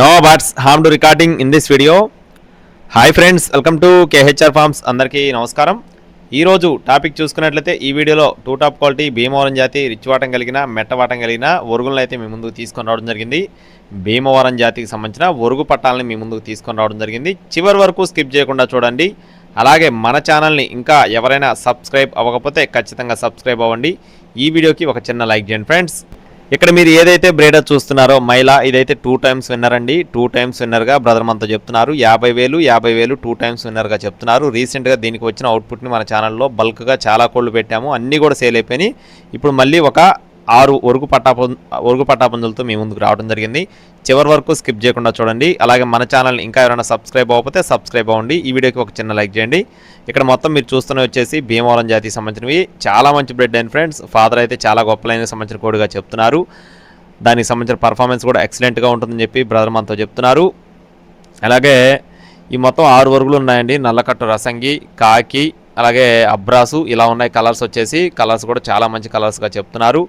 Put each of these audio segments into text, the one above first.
No butts harm to recording in this video. Hi friends, welcome to KHR forms. అందరికీ నమస్కారం. ఈరోజు topic చూసుకున్నట్లయితే ఈ వీడియోలో టూ టాప్ క్వాలిటీ భీమవరం జాతి రిచ్ వాటం కలిగిన మెట్టవాటం కలిగిన ఒరుగులను అయితే మీ ముందుకు తీసుకొని రావడం జరిగింది. భీమవరం జాతికి సంబంధించిన ఒరుగు పట్టాలని మీ ముందుకు తీసుకొని రావడం జరిగింది. చివరి వరకు స్కిప్ చేయకుండా చూడండి. అలాగే మన ఛానల్ని ఇంకా ఎవరైనా సబ్స్క్రైబ్ అవ్వకపోతే ఖచ్చితంగా సబ్స్క్రైబ్ అవ్వండి. ఈ వీడియోకి ఒక చిన్న లైక్ చేయండి ఫ్రెండ్స్. ఇక్కడ మీరు ఏదైతే బ్రేడర్ చూస్తున్నారో మైలా, ఇదైతే 2 టైమ్స్ విన్నర్ అండి. 2 టైమ్స్ విన్నర్గా బ్రదర్ మనతో చెప్తున్నారు. 50,000 2 టైమ్స్ విన్నర్గా చెప్తున్నారు. రీసెంట్గా దీనికి వచ్చిన అవుట్పుట్ని మన ఛానల్లో బల్క్గా చాలా కోళ్ళు పెట్టాము, అన్నీ కూడా సేల్ అయిపోయినాయి. ఇప్పుడు మళ్ళీ ఒక 6 ఒరుగు పట్టాపుంజులతో మీ ముందుకు రావడం జరిగింది. చివరి వరకు స్కిప్ చేయకుండా చూడండి. అలాగే మన ఛానల్ని ఇంకా ఎవరైనా సబ్స్క్రైబ్ అవ్వకపోతే సబ్స్క్రైబ్ అవ్వండి. ఈ వీడియోకి ఒక చిన్న లైక్ చేయండి. ఇక్కడ మొత్తం మీరు చూస్తున్నవి వచ్చేసి భీమవరం జాతికి సంబంధించినవి. చాలా మంచి బ్రెడ్ అండ్ ఫ్రెండ్స్. ఫాదర్ అయితే చాలా గొప్ప లైన్కి సంబంధించిన కోడిగా చెప్తున్నారు. దానికి సంబంధించిన పర్ఫార్మెన్స్ కూడా ఎక్సలెంట్గా ఉంటుందని చెప్పి బ్రదర్ మనతో చెప్తున్నారు. అలాగే ఈ మొత్తం 6 ఒరుగులు ఉన్నాయండి. నల్లకట్టు రసంగి, కాకి, అలాగే అబ్రాసు, ఇలా ఉన్నాయి కలర్స్ వచ్చేసి. కలర్స్ కూడా చాలా మంచి కలర్స్గా చెప్తున్నారు.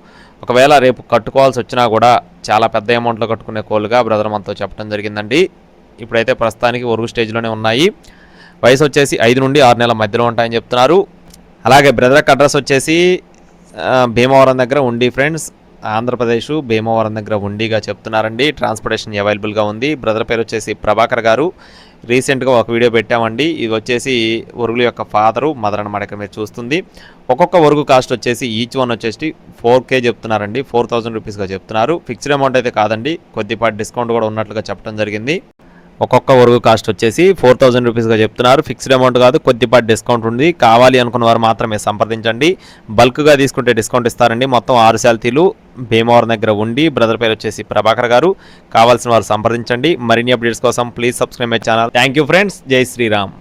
ఒకవేళ రేపు కట్టుకోవాల్సి వచ్చినా కూడా చాలా పెద్ద అమౌంట్లో కట్టుకునే కోళ్ళుగా బ్రదర్ మనతో చెప్పడం జరిగిందండి. ఇప్పుడైతే ప్రస్తుతానికి ఒరుగు స్టేజ్లోనే ఉన్నాయి. వయసు వచ్చేసి 5 నుండి 6 నెలల మధ్యలో ఉంటాయని చెప్తున్నారు. అలాగే బ్రదర్ అడ్రస్ వచ్చేసి భీమవరం దగ్గర ఉండి ఫ్రెండ్స్, ఆంధ్రప్రదేశ్ భీమవరం దగ్గర ఉండిగా చెప్తున్నారండి. ట్రాన్స్పోర్టేషన్ అవైలబుల్గా ఉంది. బ్రదర్ పేరు వచ్చేసి ప్రభాకర్ గారు. రీసెంట్గా ఒక వీడియో పెట్టామండి. ఇది వచ్చేసి ఒరుగుల యొక్క ఫాదరు మదర్ అన్నమాట. ఇక్కడ మీరు చూస్తుంది. ఒక్కొక్క ఒరుగు కాస్ట్ వచ్చేసి ఈచ్ వన్ వచ్చేసి 4K చెప్తున్నారండి. 4,000 రూపీస్గా చెప్తున్నారు. ఫిక్స్డ్ అమౌంట్ అయితే కాదండి, కొద్దిపాటి డిస్కౌంట్ కూడా ఉన్నట్లుగా చెప్పడం జరిగింది. ఒక్కొక్క ఒరుగు కాస్ట్ వచ్చేసి 4,000 రూపీస్గా చెప్తున్నారు. ఫిక్స్డ్ అమౌంట్ కాదు, కొద్దిపాటి డిస్కౌంట్ ఉంది. కావాలి అనుకున్న వారు మాత్రమే సంప్రదించండి. బల్క్గా తీసుకుంటే డిస్కౌంట్ ఇస్తారండి. మొత్తం 6 శాల్తీలు భీమవరం దగ్గర ఉండి. బ్రదర్ పేరు వచ్చేసి ప్రభాకర్ గారు. కావాల్సిన వారు సంప్రదించండి. మరిన్ని అప్డేట్స్ కోసం please subscribe my channel. Thank you friends. జై శ్రీరామ్.